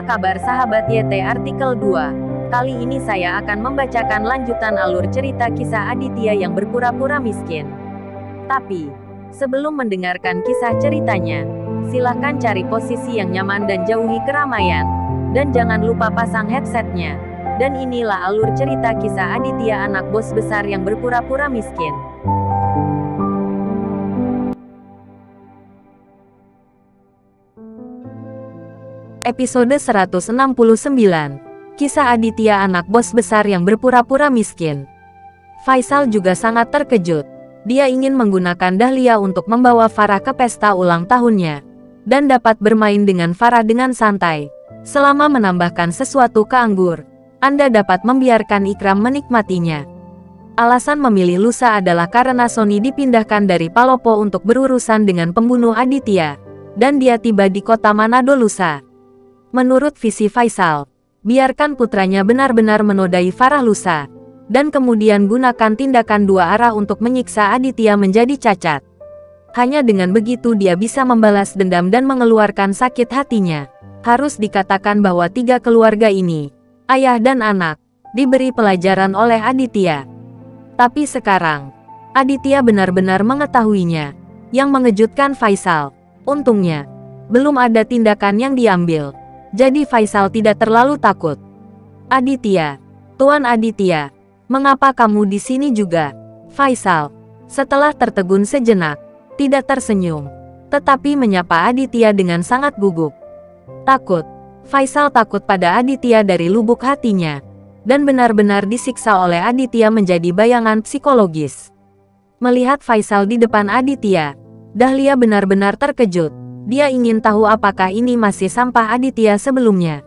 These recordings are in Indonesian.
Apa kabar sahabat YT Artikel 2? Kali ini saya akan membacakan lanjutan alur cerita kisah Aditya yang berpura-pura miskin. Tapi, sebelum mendengarkan kisah ceritanya, silahkan cari posisi yang nyaman dan jauhi keramaian. Dan jangan lupa pasang headsetnya. Dan inilah alur cerita kisah Aditya, anak bos besar yang berpura-pura miskin. Episode 169. Kisah Aditya, anak bos besar yang berpura-pura miskin. Faisal juga sangat terkejut. Dia ingin menggunakan Dahlia untuk membawa Farah ke pesta ulang tahunnya, dan dapat bermain dengan Farah dengan santai. Selama menambahkan sesuatu ke anggur, Anda dapat membiarkan Ikram menikmatinya. Alasan memilih lusa adalah karena Sony dipindahkan dari Palopo untuk berurusan dengan pembunuh Aditya, dan dia tiba di kota Manado lusa. Menurut visi Faisal, biarkan putranya benar-benar menodai Farah lusa, dan kemudian gunakan tindakan dua arah untuk menyiksa Aditya menjadi cacat. Hanya dengan begitu dia bisa membalas dendam dan mengeluarkan sakit hatinya. Harus dikatakan bahwa tiga keluarga ini, ayah dan anak, diberi pelajaran oleh Aditya. Tapi sekarang, Aditya benar-benar mengetahuinya. Yang mengejutkan Faisal, untungnya, belum ada tindakan yang diambil. Jadi Faisal tidak terlalu takut. Aditya, Tuan Aditya, mengapa kamu di sini juga? Faisal, setelah tertegun sejenak, tidak tersenyum, tetapi menyapa Aditya dengan sangat gugup. Takut. Faisal takut pada Aditya dari lubuk hatinya, dan benar-benar disiksa oleh Aditya menjadi bayangan psikologis. Melihat Faisal di depan Aditya, Dahlia benar-benar terkejut. Dia ingin tahu apakah ini masih sampah Aditya sebelumnya.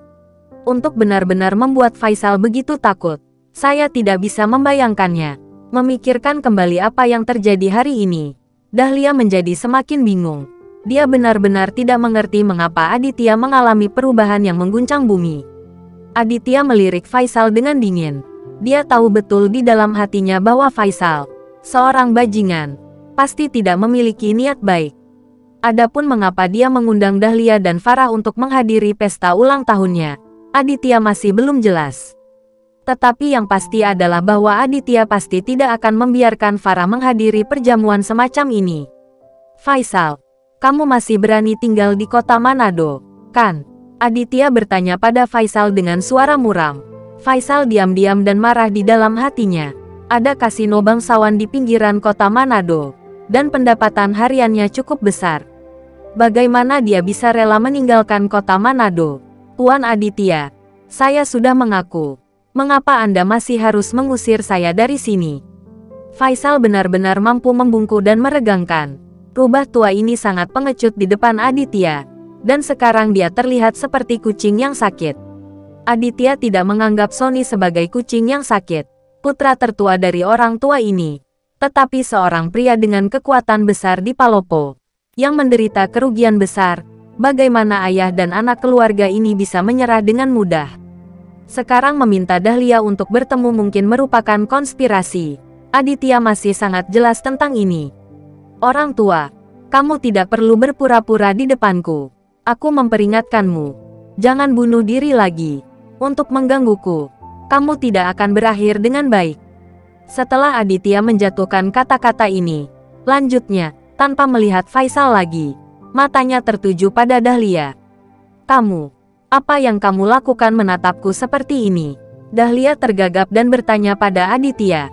Untuk benar-benar membuat Faisal begitu takut, saya tidak bisa membayangkannya. Memikirkan kembali apa yang terjadi hari ini, Dahlia menjadi semakin bingung. Dia benar-benar tidak mengerti mengapa Aditya mengalami perubahan yang mengguncang bumi. Aditya melirik Faisal dengan dingin. Dia tahu betul di dalam hatinya bahwa Faisal, seorang bajingan, pasti tidak memiliki niat baik. Adapun mengapa dia mengundang Dahlia dan Farah untuk menghadiri pesta ulang tahunnya, Aditya masih belum jelas. Tetapi yang pasti adalah bahwa Aditya pasti tidak akan membiarkan Farah menghadiri perjamuan semacam ini. Faisal, kamu masih berani tinggal di kota Manado, kan? Aditya bertanya pada Faisal dengan suara muram. Faisal diam-diam dan marah di dalam hatinya. Ada kasino bangsawan di pinggiran kota Manado, dan pendapatan hariannya cukup besar. Bagaimana dia bisa rela meninggalkan kota Manado? Tuan Aditya, saya sudah mengaku. Mengapa Anda masih harus mengusir saya dari sini? Faisal benar-benar mampu membungkuk dan meregangkan. Rubah tua ini sangat pengecut di depan Aditya, dan sekarang dia terlihat seperti kucing yang sakit. Aditya tidak menganggap Sony sebagai kucing yang sakit, putra tertua dari orang tua ini, tetapi seorang pria dengan kekuatan besar di Palopo, yang menderita kerugian besar. Bagaimana ayah dan anak keluarga ini bisa menyerah dengan mudah? Sekarang meminta Dahlia untuk bertemu mungkin merupakan konspirasi. Aditya masih sangat jelas tentang ini. Orang tua, kamu tidak perlu berpura-pura di depanku. Aku memperingatkanmu, jangan bunuh diri lagi. Untuk menggangguku, kamu tidak akan berakhir dengan baik. Setelah Aditya menjatuhkan kata-kata ini, lanjutnya, tanpa melihat Faisal lagi, matanya tertuju pada Dahlia. Kamu, apa yang kamu lakukan menatapku seperti ini? Dahlia tergagap dan bertanya pada Aditya.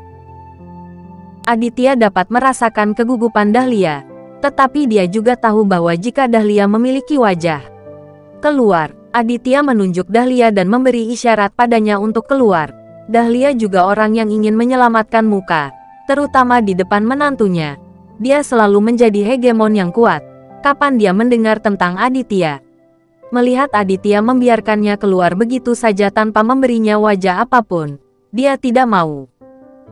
Aditya dapat merasakan kegugupan Dahlia, tetapi dia juga tahu bahwa jika Dahlia memiliki wajah keluar, Aditya menunjuk Dahlia dan memberi isyarat padanya untuk keluar. Dahlia juga orang yang ingin menyelamatkan muka, terutama di depan menantunya. Dia selalu menjadi hegemon yang kuat. Kapan dia mendengar tentang Aditya? Melihat Aditya membiarkannya keluar begitu saja tanpa memberinya wajah apapun, dia tidak mau.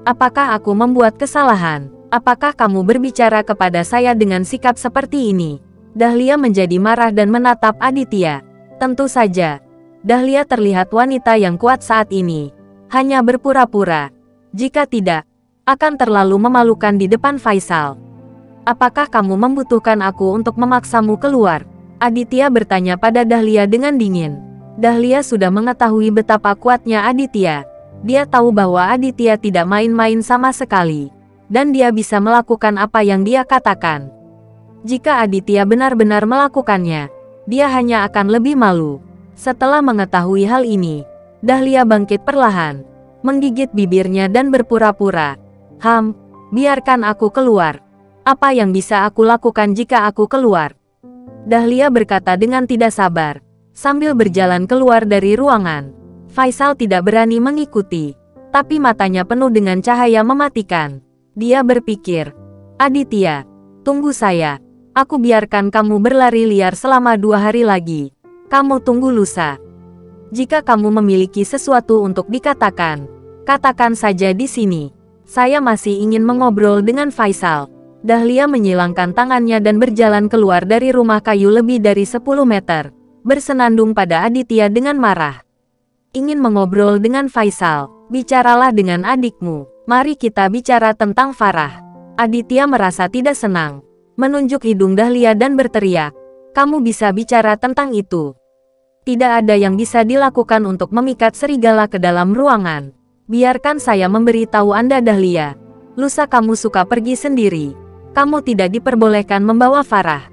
Apakah aku membuat kesalahan? Apakah kamu berbicara kepada saya dengan sikap seperti ini? Dahlia menjadi marah dan menatap Aditya. Tentu saja, Dahlia terlihat wanita yang kuat saat ini. Hanya berpura-pura. Jika tidak, akan terlalu memalukan di depan Faisal. Apakah kamu membutuhkan aku untuk memaksamu keluar? Aditya bertanya pada Dahlia dengan dingin. Dahlia sudah mengetahui betapa kuatnya Aditya. Dia tahu bahwa Aditya tidak main-main sama sekali. Dan dia bisa melakukan apa yang dia katakan. Jika Aditya benar-benar melakukannya, dia hanya akan lebih malu. Setelah mengetahui hal ini, Dahlia bangkit perlahan, menggigit bibirnya dan berpura-pura. Biarkan aku keluar. Apa yang bisa aku lakukan jika aku keluar? Dahlia berkata dengan tidak sabar, sambil berjalan keluar dari ruangan. Faisal tidak berani mengikuti, tapi matanya penuh dengan cahaya mematikan. Dia berpikir, Aditya, tunggu saya. Aku biarkan kamu berlari liar selama 2 hari lagi. Kamu tunggu lusa. Jika kamu memiliki sesuatu untuk dikatakan, katakan saja di sini. Saya masih ingin mengobrol dengan Faisal. Dahlia menyilangkan tangannya dan berjalan keluar dari rumah kayu lebih dari 10 meter, bersenandung pada Aditya dengan marah. Ingin mengobrol dengan Faisal? Bicaralah dengan adikmu. Mari kita bicara tentang Farah. Aditya merasa tidak senang, menunjuk hidung Dahlia dan berteriak, kamu bisa bicara tentang itu. Tidak ada yang bisa dilakukan untuk memikat serigala ke dalam ruangan. Biarkan saya memberitahu Anda Dahlia. Lusa kamu suka pergi sendiri. Kamu tidak diperbolehkan membawa Farah.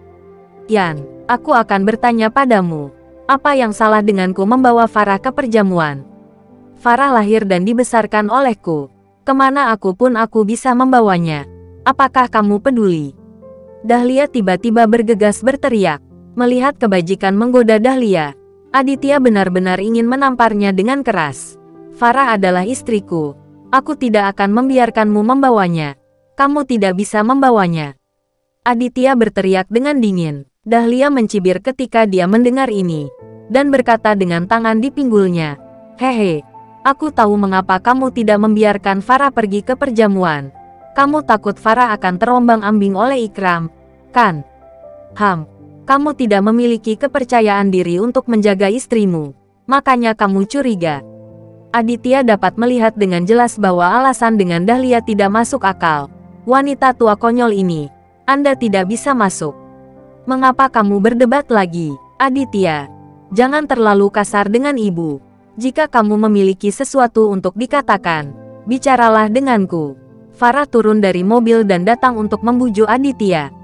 Yan, aku akan bertanya padamu. Apa yang salah denganku membawa Farah ke perjamuan? Farah lahir dan dibesarkan olehku. Kemana aku pun aku bisa membawanya. Apakah kamu peduli? Dahlia tiba-tiba bergegas berteriak. Melihat kebajikan menggoda Dahlia, Aditya benar-benar ingin menamparnya dengan keras. Farah adalah istriku. Aku tidak akan membiarkanmu membawanya. Kamu tidak bisa membawanya. Aditya berteriak dengan dingin. Dahlia mencibir ketika dia mendengar ini, dan berkata dengan tangan di pinggulnya, hehe, aku tahu mengapa kamu tidak membiarkan Farah pergi ke perjamuan. Kamu takut Farah akan terombang-ambing oleh Ikram, kan? Kamu tidak memiliki kepercayaan diri untuk menjaga istrimu, makanya kamu curiga. Aditya dapat melihat dengan jelas bahwa alasan dengan Dahlia tidak masuk akal. Wanita tua konyol ini, Anda tidak bisa masuk. Mengapa kamu berdebat lagi, Aditya? Jangan terlalu kasar dengan ibu. Jika kamu memiliki sesuatu untuk dikatakan, bicaralah denganku. Farah turun dari mobil dan datang untuk membujuk Aditya.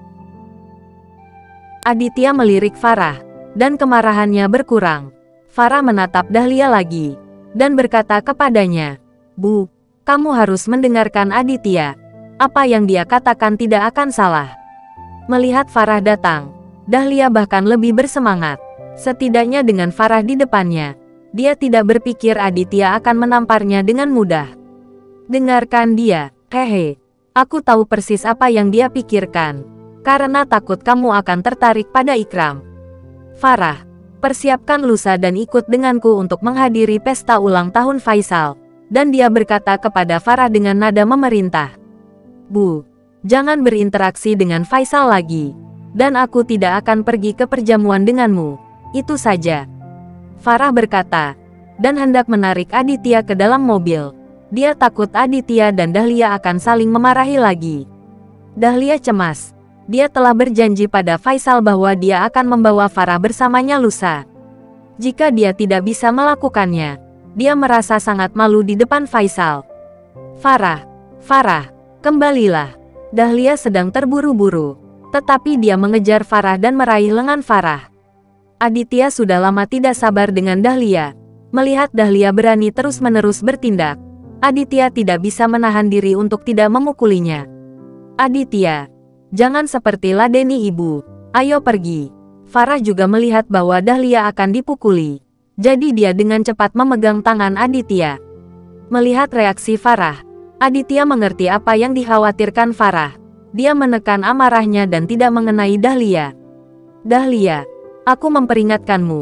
Aditya melirik Farah, dan kemarahannya berkurang. Farah menatap Dahlia lagi, dan berkata kepadanya, Bu, kamu harus mendengarkan Aditya. Apa yang dia katakan tidak akan salah. Melihat Farah datang, Dahlia bahkan lebih bersemangat. Setidaknya dengan Farah di depannya, dia tidak berpikir Aditya akan menamparnya dengan mudah. Dengarkan dia, hehe. Aku tahu persis apa yang dia pikirkan. Karena takut kamu akan tertarik pada Ikram. Farah, persiapkan lusa dan ikut denganku untuk menghadiri pesta ulang tahun Faisal. Dan dia berkata kepada Farah dengan nada memerintah. Bu, jangan berinteraksi dengan Faisal lagi. Dan aku tidak akan pergi ke perjamuan denganmu. Itu saja. Farah berkata, dan hendak menarik Aditya ke dalam mobil. Dia takut Aditya dan Dahlia akan saling memarahi lagi. Dahlia cemas. Dia telah berjanji pada Faisal bahwa dia akan membawa Farah bersamanya lusa. Jika dia tidak bisa melakukannya, dia merasa sangat malu di depan Faisal. Farah, kembalilah. Dahlia sedang terburu-buru, tetapi dia mengejar Farah dan meraih lengan Farah. Aditya sudah lama tidak sabar dengan Dahlia. Melihat Dahlia berani terus-menerus bertindak, Aditya tidak bisa menahan diri untuk tidak memukulinya. Aditya, jangan seperti ladeni ibu. Ayo pergi. Farah juga melihat bahwa Dahlia akan dipukuli. Jadi dia dengan cepat memegang tangan Aditya. Melihat reaksi Farah, Aditya mengerti apa yang dikhawatirkan Farah. Dia menekan amarahnya dan tidak mengenai Dahlia. Dahlia, aku memperingatkanmu.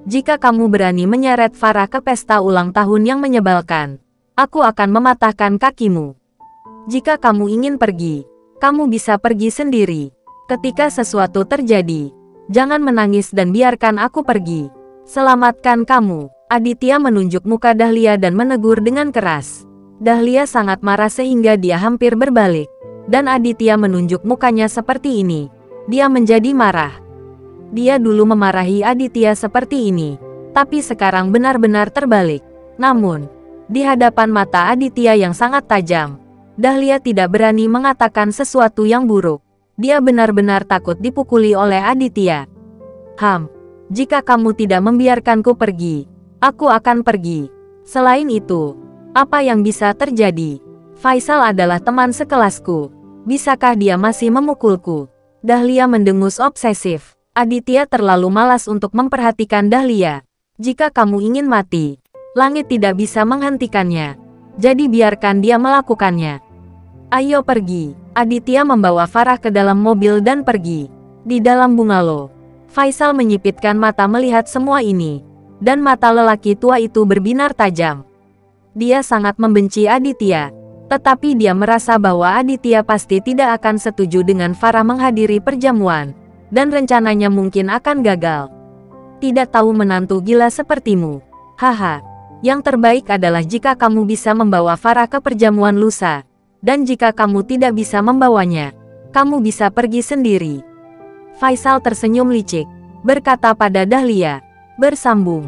Jika kamu berani menyeret Farah ke pesta ulang tahun yang menyebalkan, aku akan mematahkan kakimu. Jika kamu ingin pergi, kamu bisa pergi sendiri. Ketika sesuatu terjadi, jangan menangis dan biarkan aku pergi. Selamatkan kamu. Aditya menunjuk muka Dahlia dan menegur dengan keras. Dahlia sangat marah sehingga dia hampir berbalik. Dan Aditya menunjuk mukanya seperti ini. Dia menjadi marah. Dia dulu memarahi Aditya seperti ini. Tapi sekarang benar-benar terbalik. Namun, di hadapan mata Aditya yang sangat tajam, Dahlia tidak berani mengatakan sesuatu yang buruk. Dia benar-benar takut dipukuli oleh Aditya. Jika kamu tidak membiarkanku pergi, aku akan pergi. Selain itu, apa yang bisa terjadi? Faisal adalah teman sekelasku. Bisakah dia masih memukulku? Dahlia mendengus obsesif. Aditya terlalu malas untuk memperhatikan Dahlia. Jika kamu ingin mati, langit tidak bisa menghentikannya. Jadi biarkan dia melakukannya. Ayo pergi. Aditya membawa Farah ke dalam mobil dan pergi. Di dalam bungalow, Faisal menyipitkan mata melihat semua ini. Dan mata lelaki tua itu berbinar tajam. Dia sangat membenci Aditya. Tetapi dia merasa bahwa Aditya pasti tidak akan setuju dengan Farah menghadiri perjamuan. Dan rencananya mungkin akan gagal. Tidak tahu menantu gila sepertimu. Haha. Yang terbaik adalah jika kamu bisa membawa Farah ke perjamuan lusa. Dan jika kamu tidak bisa membawanya, kamu bisa pergi sendiri. Faisal tersenyum licik, berkata pada Dahlia, bersambung.